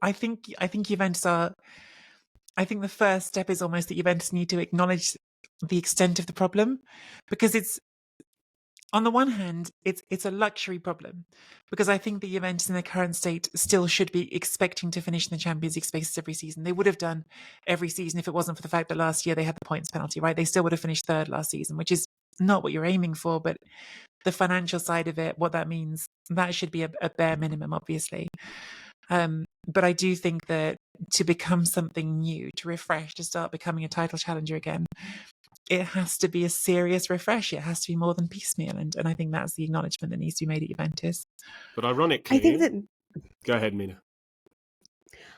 I think Juventus are. I think the first step is almost that Juventus need to acknowledge the extent of the problem, because it's, on the one hand, it's a luxury problem, because I think the Juventus in their current state still should be expecting to finish in the Champions League spaces every season. They would have done every season if it wasn't for the fact that last year they had the points penalty, right? They still would have finished third last season, which is not what you're aiming for, but the financial side of it, what that means, that should be a bare minimum, obviously. But I do think that to become something new, to refresh, to start becoming a title challenger again, it has to be a serious refresh. It has to be more than piecemeal. And I think that's the acknowledgement that needs to be made at Juventus. But ironically, I think that... Go ahead, Mina.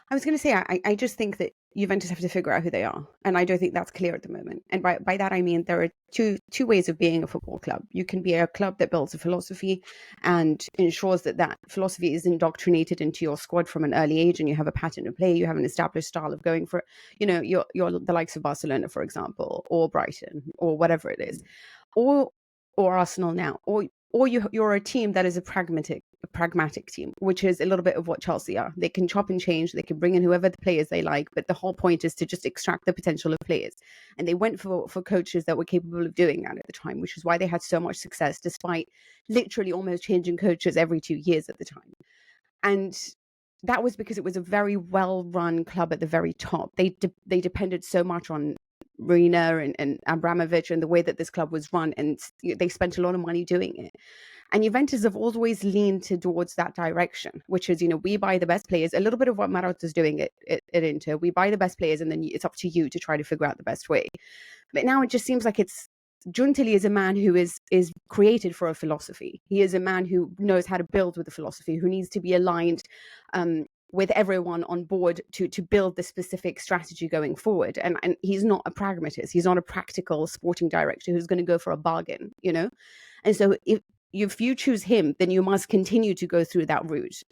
I was going to say, I just think that Juventus have to figure out who they are. And I don't think that's clear at the moment. And by that, I mean, there are two ways of being a football club. You can be a club that builds a philosophy and ensures that philosophy is indoctrinated into your squad from an early age, and you have a pattern of play, you have an established style of going for, you're the likes of Barcelona, for example, or Brighton, or whatever it is, or Arsenal now, or you're a team that is a pragmatic team, which is a little bit of what Chelsea are. They can chop and change, they can bring in whoever the players they like, but the whole point is to just extract the potential of players. And they went for coaches that were capable of doing that at the time, which is why they had so much success, despite literally almost changing coaches every 2 years at the time. And that was because it was a very well-run club at the very top. They depended so much on Marina and Abramovich and the way that this club was run, and they spent a lot of money doing it. And Juventus have always leaned towards that direction, which is, we buy the best players, a little bit of what Marotta's doing at Inter. We buy the best players, and then it's up to you to try to figure out the best way. But now it just seems like Giuntoli is a man who is created for a philosophy. He is a man who knows how to build with the philosophy, who needs to be aligned with everyone on board to build the specific strategy going forward. And he's not a pragmatist. He's not a practical sporting director who's going to go for a bargain, And so if you choose him, then you must continue to go through that route. And